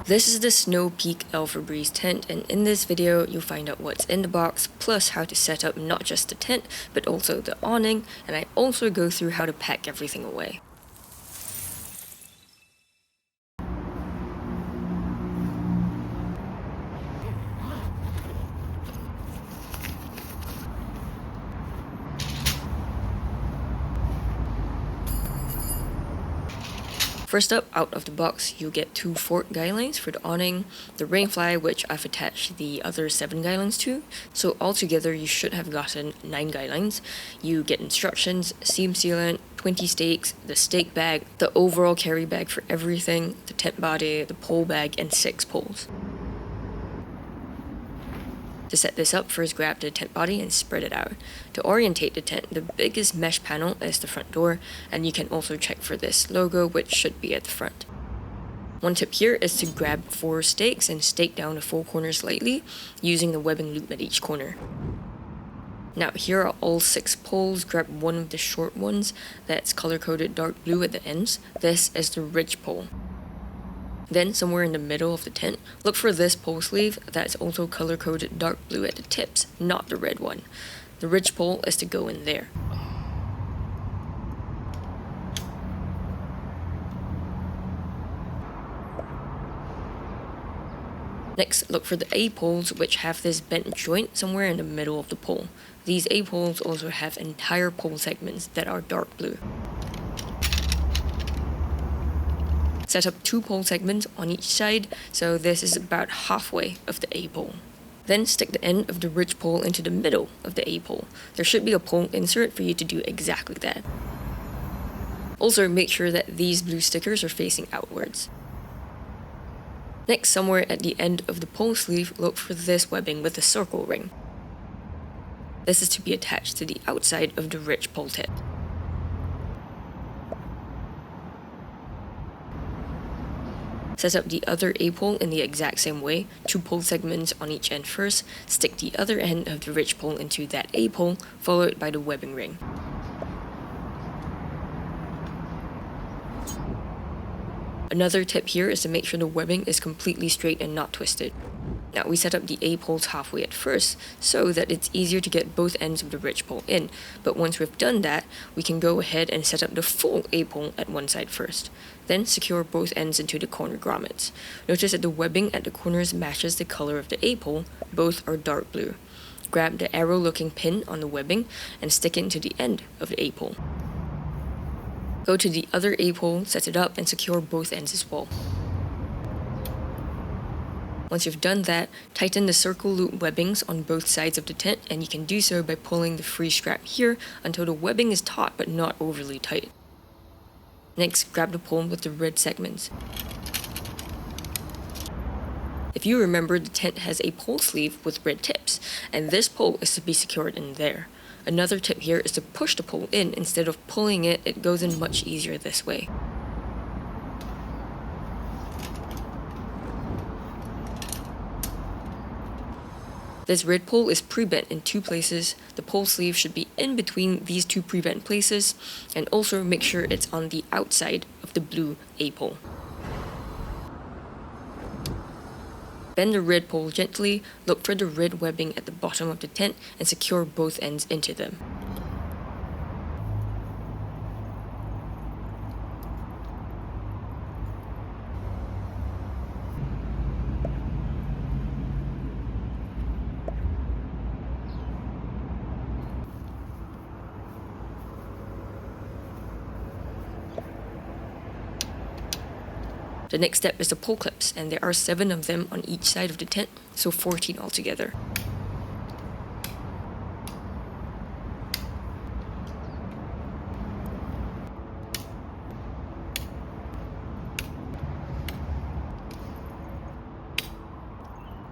This is the Snow Peak Alpha Breeze tent, and in this video you'll find out what's in the box, plus how to set up not just the tent, but also the awning, and I also go through how to pack everything away. First up, out of the box, you'll get 2 fork guy lines for the awning, the rainfly, which I've attached the other 7 guy lines to, so altogether you should have gotten 9 guy lines. You get instructions, seam sealant, 20 stakes, the stake bag, the overall carry bag for everything, the tent body, the pole bag, and 6 poles. To set this up, first grab the tent body and spread it out. To orientate the tent, the biggest mesh panel is the front door, and you can also check for this logo, which should be at the front. One tip here is to grab 4 stakes and stake down the 4 corners lightly, using the webbing loop at each corner. Now here are all 6 poles. Grab one of the short ones that's color-coded dark blue at the ends. This is the ridge pole. Then, somewhere in the middle of the tent, look for this pole sleeve that's also color-coded dark blue at the tips, not the red one. The ridge pole is to go in there. Next, look for the A-poles, which have this bent joint somewhere in the middle of the pole. These A-poles also have entire pole segments that are dark blue. Set up 2 pole segments on each side, so this is about halfway of the A-pole. Then stick the end of the ridge pole into the middle of the A-pole. There should be a pole insert for you to do exactly that. Also, make sure that these blue stickers are facing outwards. Next, somewhere at the end of the pole sleeve, look for this webbing with a circle ring. This is to be attached to the outside of the ridge pole tip. Set up the other A-pole in the exact same way, 2 pole segments on each end first, stick the other end of the ridge pole into that A-pole, followed by the webbing ring. Another tip here is to make sure the webbing is completely straight and not twisted. Now we set up the A-poles halfway at first, so that it's easier to get both ends of the ridge pole in, but once we've done that, we can go ahead and set up the full A-pole at one side first. Then secure both ends into the corner grommets. Notice that the webbing at the corners matches the color of the A-pole, both are dark blue. Grab the arrow-looking pin on the webbing and stick it into the end of the A-pole. Go to the other A-pole, set it up, and secure both ends as well. Once you've done that, tighten the circle loop webbings on both sides of the tent, and you can do so by pulling the free strap here until the webbing is taut but not overly tight. Next, grab the pole with the red segments. If you remember, the tent has a pole sleeve with red tips, and this pole is to be secured in there. Another tip here is to push the pole in instead of pulling it. It goes in much easier this way. This red pole is pre-bent in 2 places. The pole sleeve should be in between these 2 pre-bent places, and also make sure it's on the outside of the blue A-pole. Bend the red pole gently, look for the red webbing at the bottom of the tent, and secure both ends into them. The next step is the pole clips, and there are 7 of them on each side of the tent, so 14 altogether.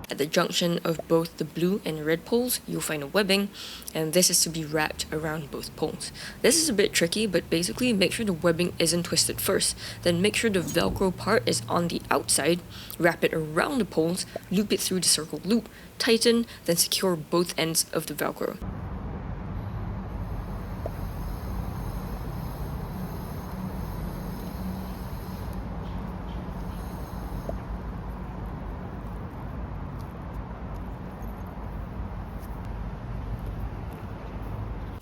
At the junction of both the blue and red poles, you'll find a webbing, and this is to be wrapped around both poles. This is a bit tricky, but basically make sure the webbing isn't twisted first, then make sure the Velcro part is on the outside, wrap it around the poles, loop it through the circle loop, tighten, then secure both ends of the Velcro.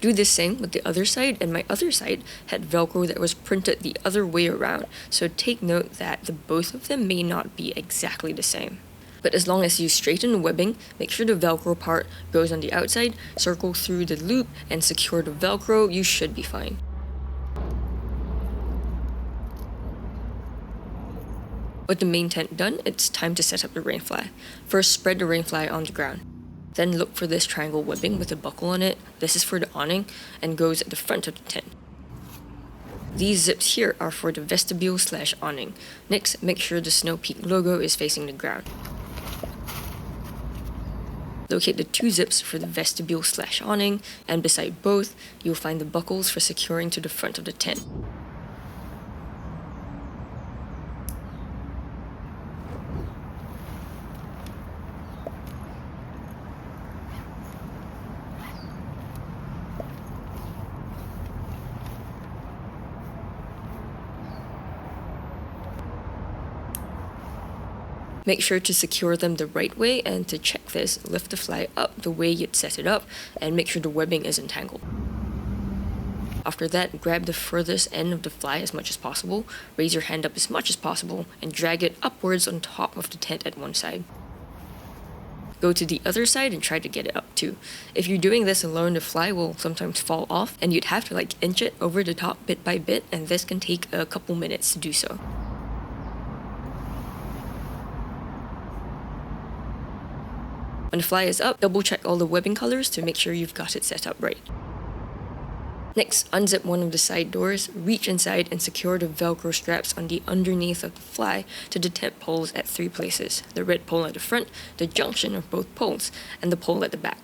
Do the same with the other side, and my other side had Velcro that was printed the other way around, so take note that the both of them may not be exactly the same. But as long as you straighten the webbing, make sure the Velcro part goes on the outside, circle through the loop, and secure the Velcro, you should be fine. With the main tent done, it's time to set up the rainfly. First, spread the rainfly on the ground. Then look for this triangle webbing with a buckle on it. This is for the awning and goes at the front of the tent. These zips here are for the vestibule/awning. Next, make sure the Snow Peak logo is facing the ground. Locate the two zips for the vestibule/awning, and beside both, you'll find the buckles for securing to the front of the tent. Make sure to secure them the right way, and to check this, lift the fly up the way you'd set it up and make sure the webbing isn't tangled. After that, grab the furthest end of the fly as much as possible, raise your hand up as much as possible, and drag it upwards on top of the tent at one side. Go to the other side and try to get it up too. If you're doing this alone, the fly will sometimes fall off and you'd have to inch it over the top bit by bit, and this can take a couple minutes to do so. When the fly is up, double check all the webbing colors to make sure you've got it set up right. Next, unzip one of the side doors, reach inside and secure the Velcro straps on the underneath of the fly to the tent poles at 3 places: the red pole at the front, the junction of both poles, and the pole at the back.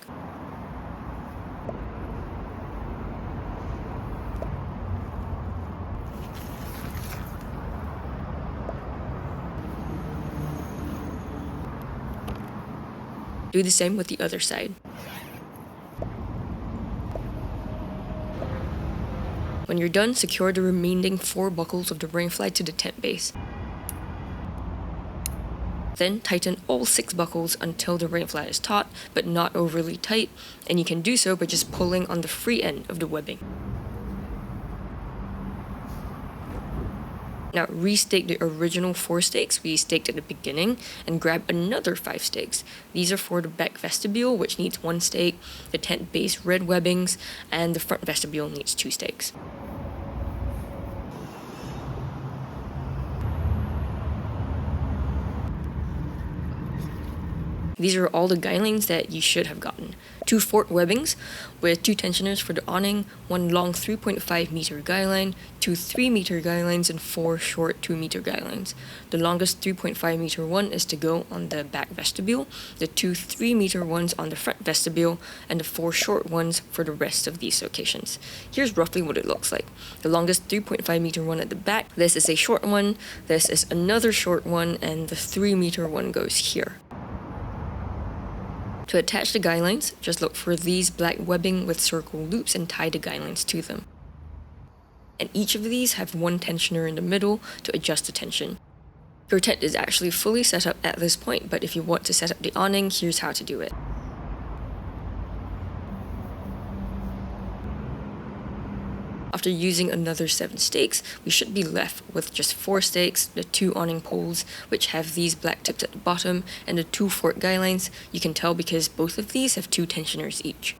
Do the same with the other side. When you're done, secure the remaining 4 buckles of the rainfly to the tent base. Then tighten all 6 buckles until the rainfly is taut, but not overly tight, and you can do so by just pulling on the free end of the webbing. Now restake the original 4 stakes we staked at the beginning and grab another 5 stakes. These are for the back vestibule, which needs 1 stake, the tent base red webbings, and the front vestibule needs 2 stakes. These are all the guidelines that you should have gotten. 2 fort webbings with 2 tensioners for the awning, 1 long 3.5 meter guideline, 2 3 meter guidelines, and 4 short 2 meter guidelines. The longest 3.5 meter one is to go on the back vestibule, the 2 3 meter ones on the front vestibule, and the 4 short ones for the rest of these locations. Here's roughly what it looks like. The longest 3.5 meter one at the back, this is a short one, this is another short one, and the 3 meter one goes here. To attach the guidelines, just look for these black webbing with circle loops and tie the guidelines to them. And each of these have 1 tensioner in the middle to adjust the tension. Your tent is actually fully set up at this point, but if you want to set up the awning, here's how to do it. After using another 7 stakes, we should be left with just 4 stakes, the 2 awning poles, which have these black tips at the bottom, and the 2 fort guidelines. You can tell because both of these have 2 tensioners each.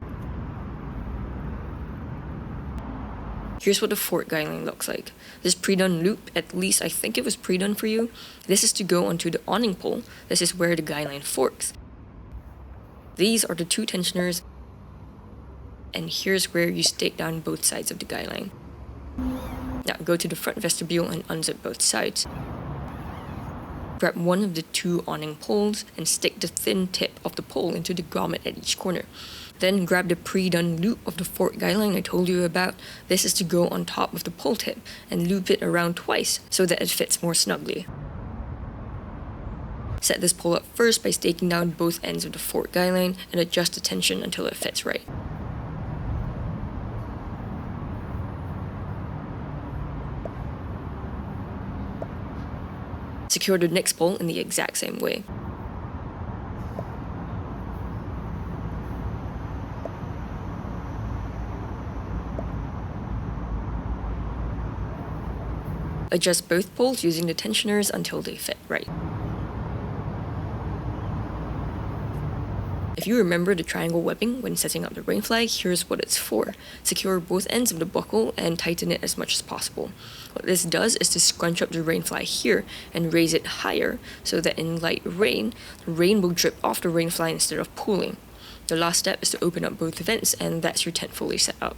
Here's what the fort guideline looks like. This pre-done loop, at least I think it was pre-done for you. This is to go onto the awning pole. This is where the guideline forks. These are the 2 tensioners, and here's where you stake down both sides of the guideline. Now go to the front vestibule and unzip both sides. Grab one of the 2 awning poles and stick the thin tip of the pole into the grommet at each corner. Then grab the pre-done loop of the fort guideline I told you about. This is to go on top of the pole tip and loop it around twice so that it fits more snugly. Set this pole up first by staking down both ends of the fort guideline and adjust the tension until it fits right. Secure the next pole in the exact same way. Adjust both poles using the tensioners until they fit right. If you remember the triangle webbing when setting up the rain flag, here's what it's for. Secure both ends of the buckle and tighten it as much as possible. What this does is to scrunch up the rain flag here and raise it higher so that in light rain, the rain will drip off the rain flag instead of pooling. The last step is to open up both vents, and that's your tent fully set up.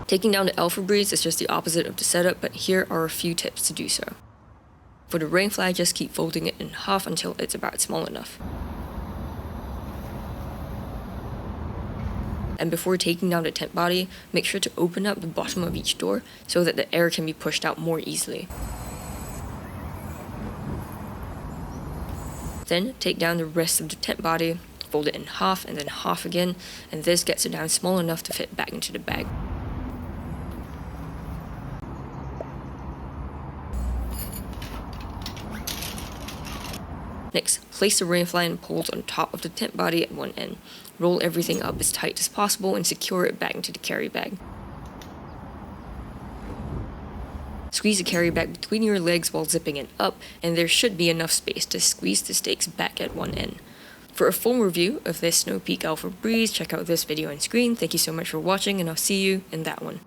Taking down the alpha breeze is just the opposite of the setup, but here are a few tips to do so. For the rain flag, just keep folding it in half until it's about small enough. And before taking down the tent body, make sure to open up the bottom of each door so that the air can be pushed out more easily. Then take down the rest of the tent body, fold it in half and then half again, and this gets it down small enough to fit back into the bag. Next, place the rain flag and poles on top of the tent body at one end. Roll everything up as tight as possible and secure it back into the carry bag. Squeeze the carry bag between your legs while zipping it up, and there should be enough space to squeeze the stakes back at one end. For a full review of this Snow Peak Alpha Breeze, check out this video on screen. Thank you so much for watching, and I'll see you in that one.